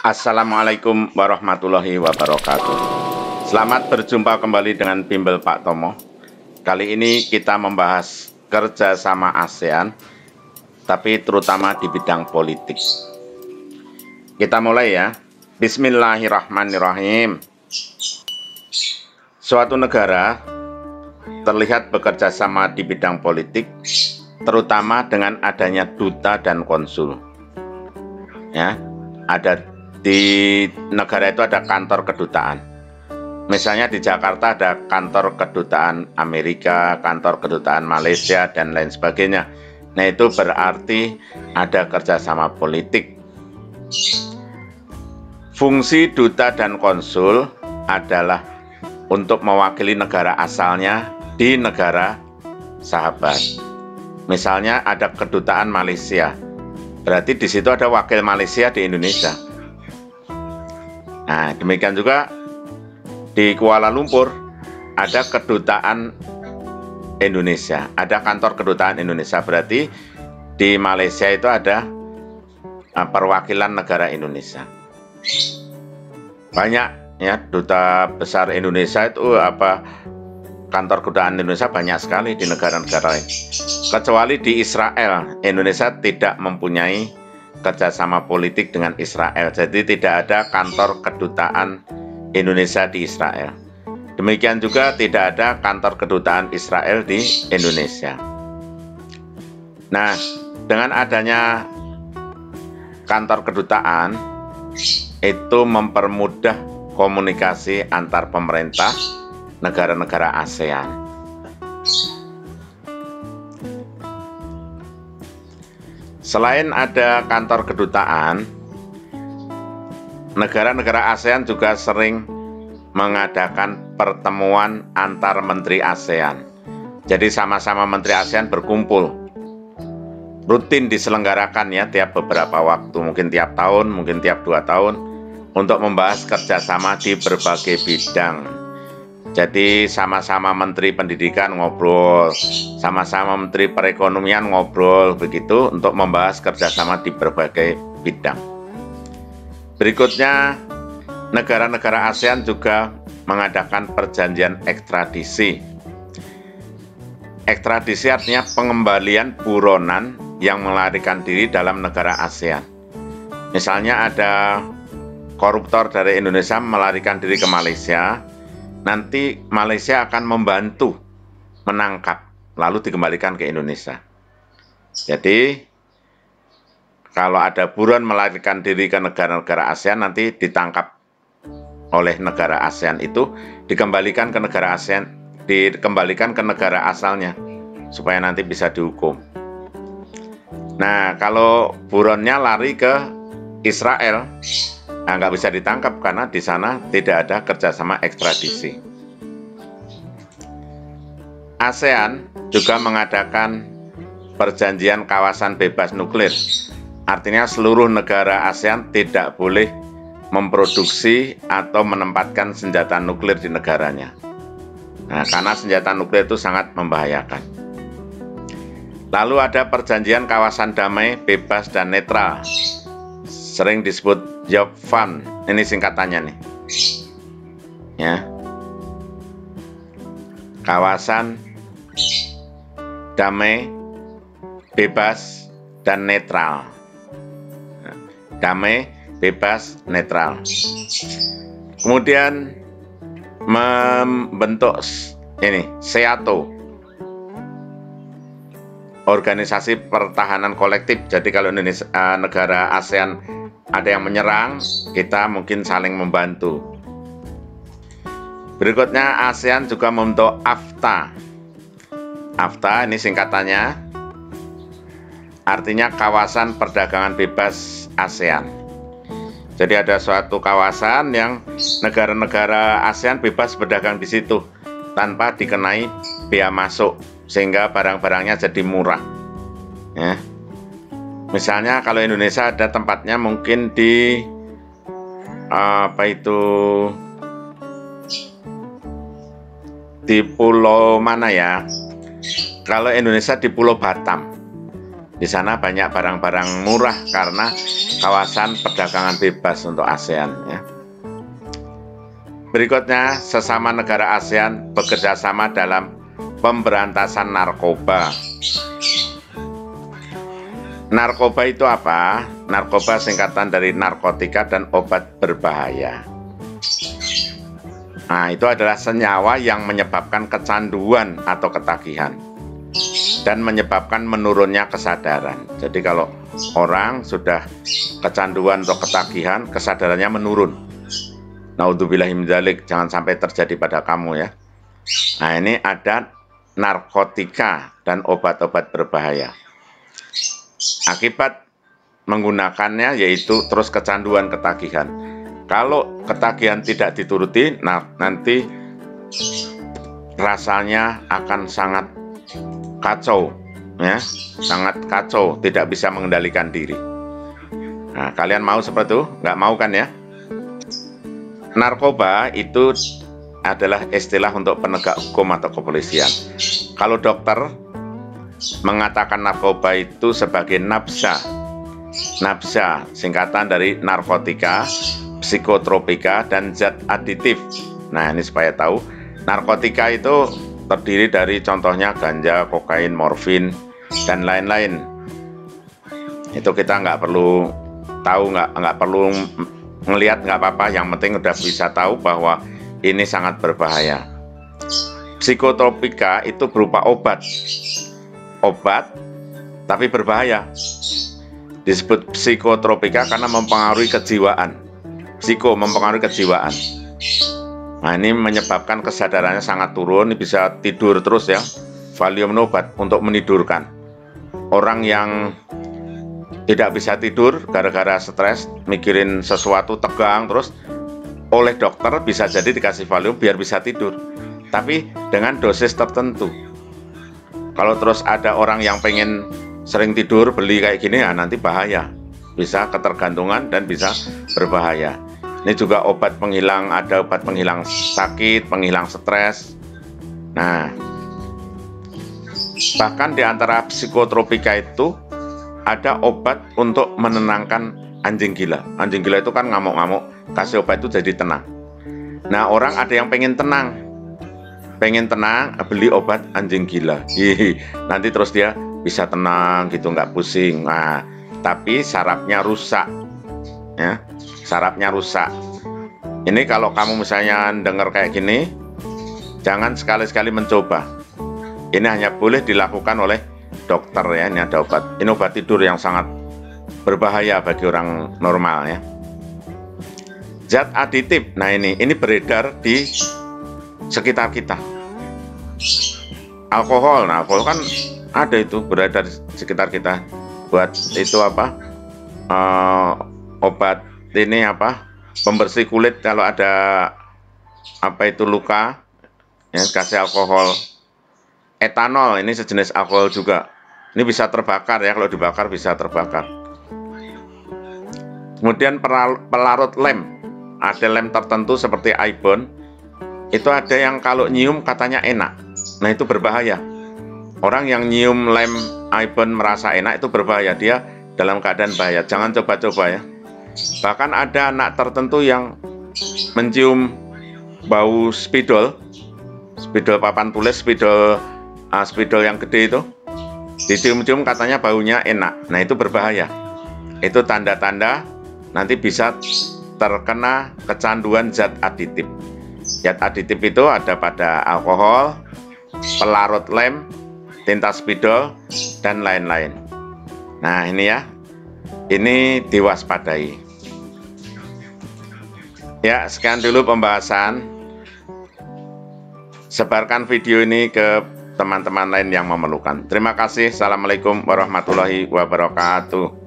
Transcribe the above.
Assalamualaikum warahmatullahi wabarakatuh. Selamat berjumpa kembali dengan Bimbel Pak Tomo. Kali ini kita membahas kerjasama ASEAN, tapi terutama di bidang politik. Kita mulai ya. Bismillahirrahmanirrahim. Suatu negara terlihat bekerja sama di bidang politik, terutama dengan adanya duta dan konsul. Ya, di negara itu ada kantor kedutaan. Misalnya di Jakarta ada kantor kedutaan Amerika, kantor kedutaan Malaysia, dan lain sebagainya. Nah, itu berarti ada kerjasama politik. Fungsi duta dan konsul adalah untuk mewakili negara asalnya di negara sahabat. Misalnya ada kedutaan Malaysia, berarti di situ ada wakil Malaysia di Indonesia. Nah, demikian juga di Kuala Lumpur ada kedutaan Indonesia, ada kantor kedutaan Indonesia, berarti di Malaysia itu ada perwakilan negara Indonesia. Banyak ya, duta besar Indonesia itu kantor kedutaan Indonesia banyak sekali di negara-negara lain. Kecuali di Israel, Indonesia tidak mempunyai kerjasama politik dengan Israel, jadi tidak ada kantor kedutaan Indonesia di Israel. Demikian juga tidak ada kantor kedutaan Israel di Indonesia. Nah, dengan adanya kantor kedutaan itu mempermudah komunikasi antar pemerintah negara-negara ASEAN. Selain ada kantor kedutaan, negara-negara ASEAN juga sering mengadakan pertemuan antar menteri ASEAN. Jadi sama-sama menteri ASEAN berkumpul. Rutin diselenggarakan ya tiap beberapa waktu, mungkin tiap tahun, mungkin tiap 2 tahun, untuk membahas kerjasama di berbagai bidang. Jadi sama-sama Menteri Pendidikan ngobrol, sama-sama Menteri Perekonomian ngobrol, begitu untuk membahas kerjasama di berbagai bidang. Berikutnya, negara-negara ASEAN juga mengadakan perjanjian ekstradisi. Ekstradisi artinya pengembalian buronan yang melarikan diri dalam negara ASEAN. Misalnya ada koruptor dari Indonesia melarikan diri ke Malaysia, nanti Malaysia akan membantu menangkap, lalu dikembalikan ke Indonesia. Jadi, kalau ada buron melarikan diri ke negara-negara ASEAN, nanti ditangkap oleh negara ASEAN itu, dikembalikan ke negara ASEAN, dikembalikan ke negara asalnya, supaya nanti bisa dihukum. Nah, kalau buronnya lari ke Israel, nggak bisa ditangkap karena di sana tidak ada kerjasama ekstradisi. ASEAN juga mengadakan perjanjian kawasan bebas nuklir. Artinya seluruh negara ASEAN tidak boleh memproduksi atau menempatkan senjata nuklir di negaranya. Nah, karena senjata nuklir itu sangat membahayakan. Lalu ada perjanjian kawasan damai, bebas, dan netral. Sering disebut JOBFAN, ini singkatannya nih. Ya. Kawasan damai, bebas, dan netral. Damai, bebas, netral. Kemudian membentuk ini SEATO, Organisasi Pertahanan Kolektif. Jadi kalau Indonesia, negara ASEAN ada yang menyerang, kita mungkin saling membantu. Berikutnya ASEAN juga membentuk AFTA. AFTA ini singkatannya, artinya Kawasan Perdagangan Bebas ASEAN. Jadi ada suatu kawasan yang negara-negara ASEAN bebas berdagang di situ tanpa dikenai bea masuk, sehingga barang-barangnya jadi murah. Ya. Misalnya kalau Indonesia ada tempatnya mungkin di di pulau mana ya? Kalau Indonesia di Pulau Batam. Di sana banyak barang-barang murah karena kawasan perdagangan bebas untuk ASEAN ya. Berikutnya, sesama negara ASEAN bekerja sama dalam pemberantasan narkoba. Narkoba itu apa? Narkoba singkatan dari narkotika dan obat berbahaya. Nah, itu adalah senyawa yang menyebabkan kecanduan atau ketagihan dan menyebabkan menurunnya kesadaran. Jadi kalau orang sudah kecanduan atau ketagihan, kesadarannya menurun. Naudzubillahi min dzalik, jangan sampai terjadi pada kamu ya. Nah, ini ada narkotika dan obat-obat berbahaya. Akibat menggunakannya yaitu terus kecanduan, ketagihan. Kalau ketagihan tidak dituruti, nah nanti rasanya akan sangat kacau, ya, sangat kacau, tidak bisa mengendalikan diri. Nah, kalian mau seperti itu? Nggak mau kan ya? Narkoba itu adalah istilah untuk penegak hukum atau kepolisian. Kalau dokter mengatakan narkoba itu sebagai nafsa. Nafsa singkatan dari narkotika, psikotropika, dan zat aditif. Nah, ini supaya tahu, narkotika itu terdiri dari contohnya ganja, kokain, morfin, dan lain-lain. Itu kita nggak perlu tahu, nggak perlu ngelihat, nggak apa-apa. Yang penting udah bisa tahu bahwa ini sangat berbahaya. Psikotropika itu berupa obat, tapi berbahaya. Disebut psikotropika karena mempengaruhi kejiwaan. Psiko mempengaruhi kejiwaan. Nah, ini menyebabkan kesadarannya sangat turun, bisa tidur terus ya. Valium obat untuk menidurkan. Orang yang tidak bisa tidur gara-gara stres, mikirin sesuatu, tegang terus, oleh dokter bisa jadi dikasih Valium biar bisa tidur. Tapi dengan dosis tertentu. Kalau terus ada orang yang pengen sering tidur, beli kayak gini, ya nanti bahaya. Bisa ketergantungan dan bisa berbahaya. Ini juga obat penghilang, ada obat penghilang sakit, penghilang stres. Nah, bahkan di antara psikotropika itu ada obat untuk menenangkan anjing gila. Anjing gila itu kan ngamuk-ngamuk, kasih obat itu jadi tenang. Nah, orang ada yang pengen tenang, beli obat anjing gila. Nanti terus dia bisa tenang gitu, nggak pusing. Nah, tapi sarafnya rusak, ya, sarafnya rusak. Ini kalau kamu misalnya dengar kayak gini, jangan sekali-sekali mencoba. Ini hanya boleh dilakukan oleh dokter ya. Ini ada obat, ini obat tidur yang sangat berbahaya bagi orang normal ya. Zat aditif, nah ini beredar di sekitar kita. Alkohol, nah alkohol kan ada itu beredar di sekitar kita. Buat itu apa? Obat ini apa? Pembersih kulit kalau ada apa itu luka, ya kasih alkohol. Etanol ini sejenis alkohol juga. Ini bisa terbakar ya, kalau dibakar bisa terbakar. Kemudian pelarut lem, ada lem tertentu seperti iPhone, itu ada yang kalau nyium katanya enak. Nah, itu berbahaya. Orang yang nyium lem iPhone merasa enak itu berbahaya, dia dalam keadaan bahaya. Jangan coba-coba ya. Bahkan ada anak tertentu yang mencium bau spidol papan tulis, spidol yang gede itu, dicium-cium katanya baunya enak. Nah, itu berbahaya. Itu tanda-tanda nanti bisa terkena kecanduan zat aditif. Zat aditif itu ada pada alkohol, pelarut lem, tinta spidol, dan lain-lain. Nah, ini ya, ini diwaspadai. Ya, sekian dulu pembahasan. Sebarkan video ini ke teman-teman lain yang memerlukan. Terima kasih. Assalamualaikum warahmatullahi wabarakatuh.